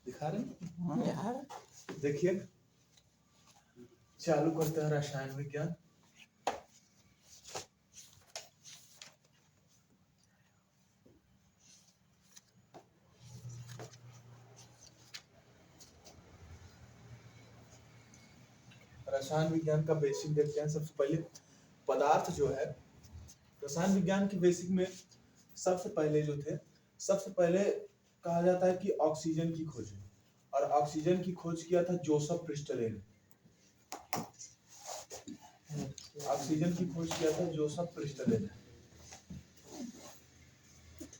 दिखा रहे हैं? हाँ यार, देखिए, चालू करते हैं रसायन विज्ञान। रसायन विज्ञान का बेसिक देखते हैं। सबसे पहले पदार्थ जो है, रसायन विज्ञान की बेसिक में सबसे पहले जो थे, सबसे पहले कहा जाता है कि ऑक्सीजन की खोज हुई, और ऑक्सीजन की खोज किया था जोसेफ प्रिस्टले ने। ऑक्सीजन की खोज किया था जोसेफ प्रिस्टले ने।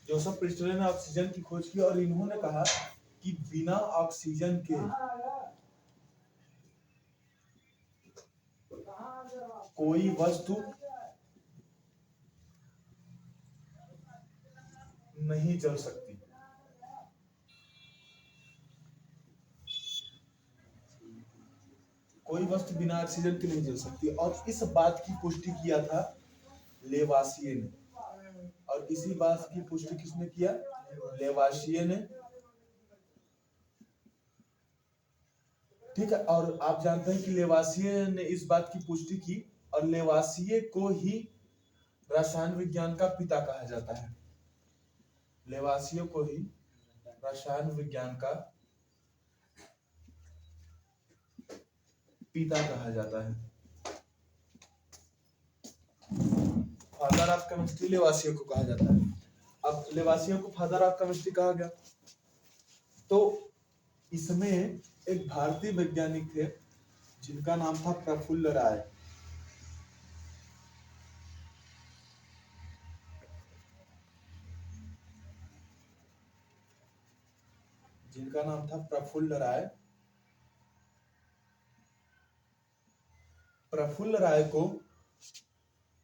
जोसेफ प्रिस्टले ने ऑक्सीजन की खोज की, और इन्होंने कहा कि बिना ऑक्सीजन के कोई वस्तु नहीं जल सकती। कोई वस्तु बिना ऑक्सीजन के नहीं जल सकती, और इस बात की पुष्टि किया था लेवासिये ने। और इसी बात की पुष्टि किसने किया? लेवासिये ने। ठीक है, और आप जानते हैं कि लेवासिये ने इस बात की पुष्टि की, और लेवासिये को ही रसायन विज्ञान का पिता कहा जाता है। लेवासिये को ही रसायन विज्ञान का पिता कहा जाता है। फादर ऑफ केमिस्ट्री लेवासिये को कहा जाता है। अब लेवासिये को फादर ऑफ केमिस्ट्री कहा गया, तो इसमें एक भारतीय वैज्ञानिक थे जिनका नाम था प्रफुल्ल राय। जिनका नाम था प्रफुल्ल राय। प्रफुल्ल राय को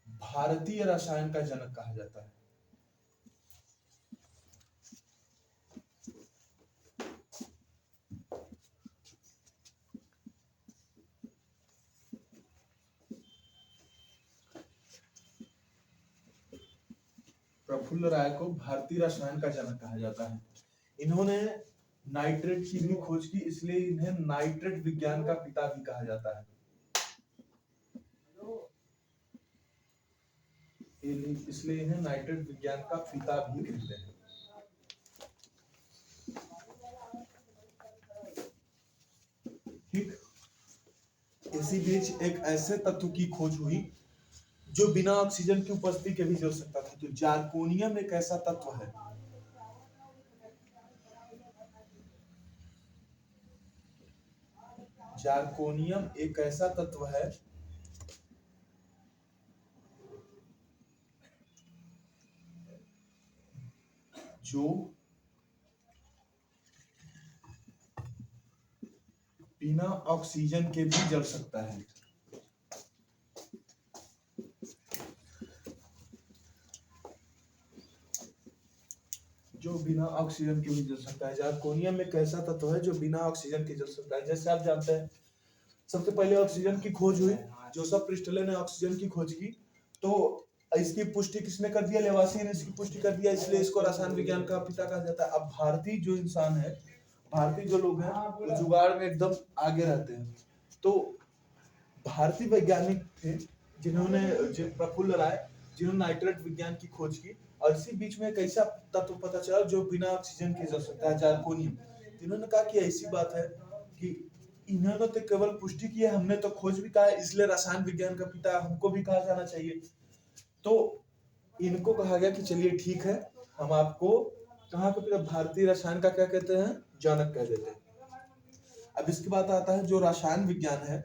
भारतीय रसायन का जनक कहा जाता है। प्रफुल्ल राय को भारतीय रसायन का जनक कहा जाता है। इन्होंने नाइट्रेट की भी खोज की, इसलिए इन्हें नाइट्रेट विज्ञान का पिता भी कहा जाता है। इसलिए इन्हें नाइट्रेट विज्ञान का पिता भी कहते हैं। ठीक, इसी बीच एक ऐसे तत्व की खोज हुई जो बिना ऑक्सीजन की उपस्थिति के भी जल सकता था। तो जार्कोनियम एक ऐसा तत्व है, जार्कोनियम एक ऐसा तत्व है जो बिना ऑक्सीजन के भी जल सकता है। जो बिना ऑक्सीजन के भी जल सकता है। जार्कोनियम एक ऐसा तत्व है जो बिना ऑक्सीजन के जल सकता है। जैसे आप जानते हैं, सबसे पहले ऑक्सीजन की खोज हुई, जोसेफ प्रिस्टले ने ऑक्सीजन की खोज की, तो इसकी पुष्टि किसने कर दिया? लेवासिये ने इसकी पुष्टि कर दिया, इसलिए इसको रसायन विज्ञान का पिता कहा जाता है। अब भारतीय जो इंसान है, भारतीय जो लोग हैं, वो जुगाड़ में एकदम आगे रहते हैं। तो भारतीय वैज्ञानिक थे जिन्होंने, प्रफुल्ल राय, जिन्होंने नाइट्रेट विज्ञान की खोज की, और इसी बीच में एक ऐसा तत्व पता चला जो बिना ऑक्सीजन के जल सकता है, जार्कोनियम। इन्होंने कहा कि ऐसी बात है कि इन्होंने तो केवल पुष्टि की है, हमने तो खोज भी कहा है, इसलिए रसायन विज्ञान का पिता हमको भी कहा जाना चाहिए। तो इनको कहा गया कि चलिए ठीक है, हम आपको कहाँ का पिता, भारतीय रसायन का क्या कहते हैं? जनक कह देते हैं। अब इसके बाद आता है जो रसायन विज्ञान है,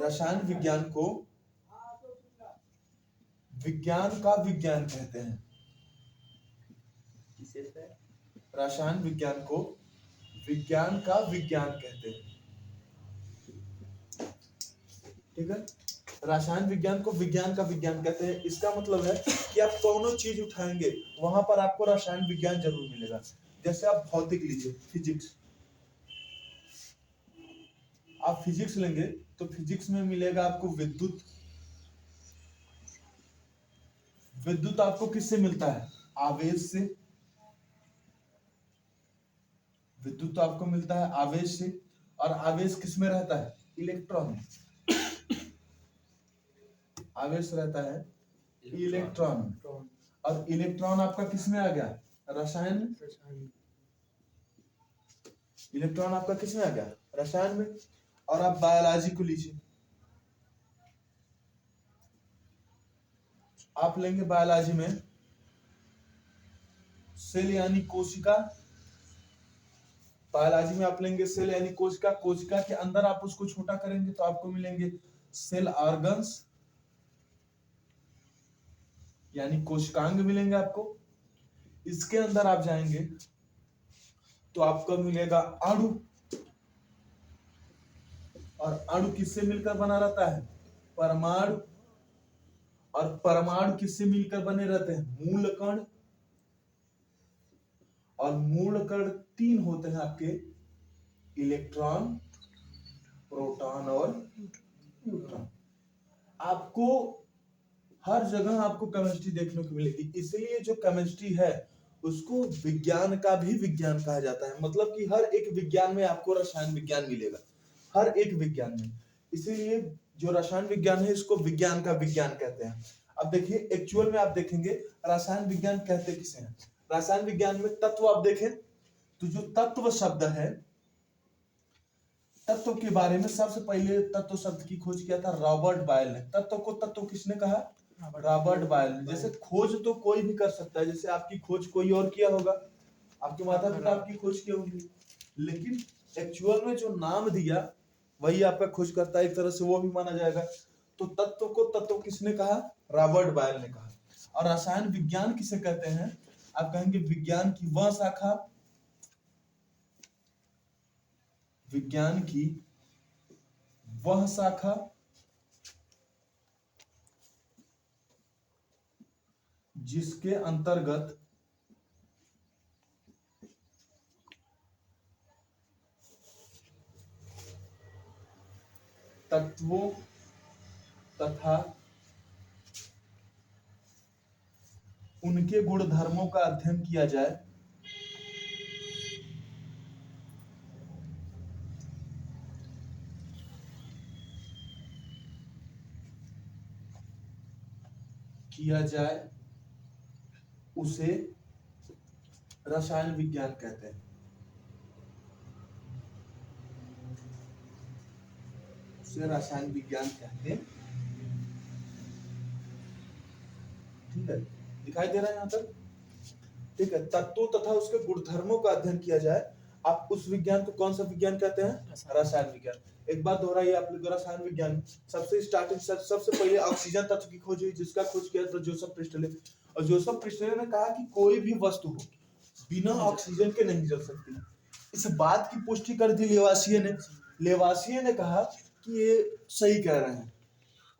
रसायन विज्ञान को विज्ञान का विज्ञान कहते हैं। रसायन विज्ञान को विज्ञान का विज्ञान कहते हैं। ठीक है, रसायन विज्ञान को विज्ञान का विज्ञान कहते हैं। इसका मतलब है कि आप कौनो चीज उठाएंगे, वहां पर आपको रसायन विज्ञान जरूर मिलेगा। जैसे आप भौतिक लीजिए, फिजिक्स, आप फिजिक्स लेंगे तो फिजिक्स में मिलेगा आपको विद्युत। विद्युत आपको किससे मिलता है? आवेश से। विद्युत तो आपको मिलता है आवेश से, और आवेश किस में रहता है? इलेक्ट्रॉन में। आवेश रहता है इलेक्ट्रॉन में, और इलेक्ट्रॉन आपका किस में आ गया? रसायन में। इलेक्ट्रॉन आपका किस में आ गया? रसायन में। और आप बायोलॉजी को लीजिए, आप लेंगे बायोलॉजी में सेल यानी कोशिका। बायोलॉजी में आप लेंगे सेल यानी कोशिका। कोशिका के अंदर आप उसको छोटा करेंगे तो आपको मिलेंगे सेल ऑर्गन्स यानी कोशिकांग मिलेंगे आपको। इसके अंदर आप जाएंगे तो आपको मिलेगा अणु, और अणु किससे मिलकर बना रहता है? परमाणु। और परमाणु किससे मिलकर बने रहते हैं? मूल कण। और मूल कण 3 होते हैं आपके, इलेक्ट्रॉन, प्रोटॉन और न्यूट्रॉन। आपको हर जगह आपको केमिस्ट्री देखने को मिलेगी, इसलिए जो केमिस्ट्री है उसको विज्ञान का भी विज्ञान कहा जाता है। मतलब कि हर एक विज्ञान में आपको रसायन विज्ञान मिलेगा, हर एक विज्ञान में। इसीलिए जो रसायन विज्ञान है इसको विज्ञान का विज्ञान कहते हैं। अब देखिए एक्चुअल में आप देखेंगे रसायन विज्ञान कहते किसे हैं? रसायन विज्ञान में तत्व आप देखें तो जो तत्व शब्द है, तत्व के बारे में सबसे पहले तत्व शब्द की खोज किया था रॉबर्ट बायल ने। तत्व को तत्व किसने कहा? रॉबर्ट बायल ने। जैसे खोज तो कोई भी कर सकता है, जैसे आपकी खोज कोई और किया होगा, आपके माता पिता आपकी खोज किए होंगे, लेकिन एक्चुअल में जो नाम दिया वही आपका खोज करता है, एक तरह से वो भी माना जाएगा। तो तत्व को तत्व किसने कहा? रॉबर्ट बायल ने कहा। और रसायन विज्ञान किसे कहते हैं? आप कहेंगे विज्ञान की वह शाखा, विज्ञान की वह शाखा जिसके अंतर्गत तत्वों तथा उनके गुणधर्मों का अध्ययन किया जाए, उसे रसायन विज्ञान कहते हैं। उसे रसायन विज्ञान कहते हैं। ठीक है, दिखाई दे रहा है यहाँ तक? ठीक है, तत्वों तथा उसके गुणधर्मों का अध्ययन किया जाए, आप उस विज्ञान को कौन सा विज्ञान कहते हैं? रसायन विज्ञान। एक बात दोहराइए आप लोग, रसायन विज्ञान सबसे स्टार्टिंग सबसे पहले ऑक्सीजन तत्व की खोज हुई, जिसका खोज किया था जोसेफ प्रिस्टले। और जोसेफ प्रिस्टले ने कहा कि कोई भी वस्तु हो बिना ऑक्सीजन के नहीं जल सकती। इस बात की पुष्टि कर दी लेवासिये ने। लेवासिये ने कहा कि ये सही कह रहे हैं,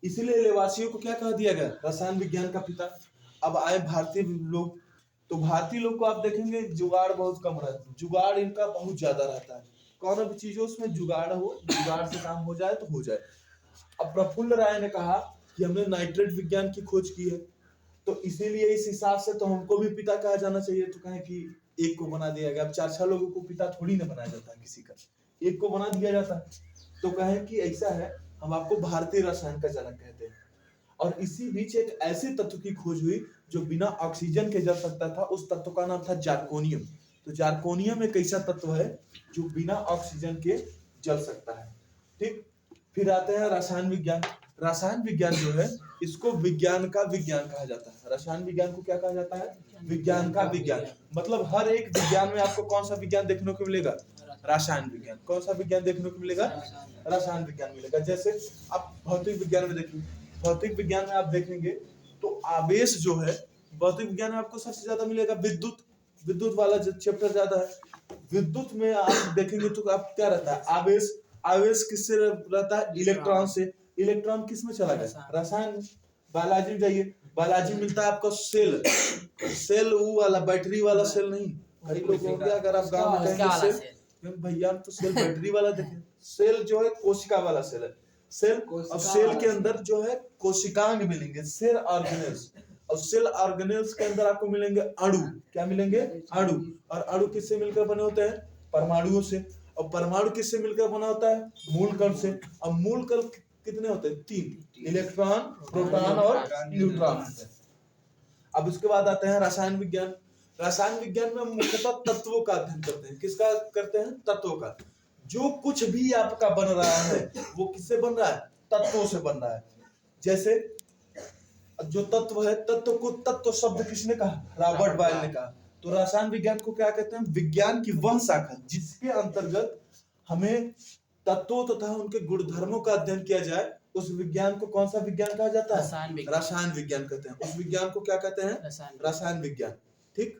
इसीलिए लेवासिये को क्या कह दिया गया? रसायन विज्ञान का पिता। अब आए भारतीय लोग, तो भारतीय लोग को आप देखेंगे जुगाड़ बहुत कम रहता है, जुगाड़ इनका बहुत ज्यादा रहता है। कौन भी चीज हो उसमें जुगाड़ हो, जुगाड़ से काम हो जाए तो हो जाए। अब प्रफुल्ल राय ने कहा कि हमने नाइट्रेट विज्ञान की खोज की है, तो इसीलिए इस हिसाब से तो हमको भी पिता कहा जाना चाहिए। तो कहें कि एक को बना दिया गया। अब 4-6 लोगों को पिता थोड़ी ना बनाया जाता है, किसी का एक को बना दिया जाता है। तो कहें कि ऐसा है, हम आपको भारतीय रसायन का जनक कहते हैं। और इसी बीच एक ऐसे तत्व की खोज हुई जो बिना ऑक्सीजन के जल सकता था, उस तत्व का नाम था जार्कोनियम। तो जार्कोनियम एक ऐसा तत्व है जो बिना ऑक्सीजन के जल सकता है। ठीक, फिर आते हैं रसायन विज्ञान। रसायन विज्ञान जो है इसको विज्ञान का विज्ञान कहा जाता है। रसायन विज्ञान को क्या कहा जाता है? विज्ञान का विज्ञान। मतलब हर एक विज्ञान में आपको कौन सा विज्ञान देखने को मिलेगा? रसायन विज्ञान। कौन सा विज्ञान देखने को मिलेगा? रसायन विज्ञान मिलेगा। जैसे आप भौतिक विज्ञान में देखेंगे, भौतिक विज्ञान में आप देखेंगे तो आवेश जो है भौतिक विज्ञान में आपको सबसे ज्यादा मिलेगा विद्युत। विद्युत वाला चैप्टर ज्यादा है। विद्युत में आप देखेंगे तो आप क्या रहता है? आवेश। आवेश किससे रहता है? इलेक्ट्रॉन से। इलेक्ट्रॉन किस में चला गया? रसायन। बायोलॉजी में जाइए, बायोलॉजी मिलता है आपको सेल। सेल वो वाला बैटरी वाला सेल नहीं। कई लोग होंगे अगर आप गांव में कहेंगे सेल, भैया तो सेल बैटरी वाला देखें। सेल जो है कोशिका वाला सेल है। सेल, और सेल के अंदर जो है कोशिकांग मिलेंगे, सेल ऑर्गेनेल्स। और सेल ऑर्गेनेल्स के अंदर आपको मिलेंगे अणु। क्या मिलेंगे? अणु। और अणु किससे मिलकर बने होते हैं? परमाणुओं से। और परमाणु किससे मिलकर बना होता है? मूल कण से। अब मूल कण कितने होते हैं? 3, इलेक्ट्रॉन, प्रोटॉन और न्यूट्रॉन। अब उसके बाद आते हैं रसायन विज्ञान। रसायन विज्ञान में हम मुख्यतः तत्वों का अध्ययन करते हैं। किसका करते हैं? तत्वों का। जो कुछ भी आपका बन रहा है वो किससे बन रहा है? तत्वों से बन रहा है। जैसे जो तत्व है, तत्व को तत्व शब्द किसने कहा? रॉबर्ट बॉयल ने कहा। तो रसायन विज्ञान को क्या कहते हैं? विज्ञान की वह शाखा जिसके अंतर्गत हमें तत्वों तथा उनके गुणधर्मों का अध्ययन किया जाए, उस विज्ञान को कौन सा विज्ञान कहा जाता है? रसायन विज्ञान कहते हैं। उस विज्ञान को क्या कहते हैं? रसायन विज्ञान। ठीक।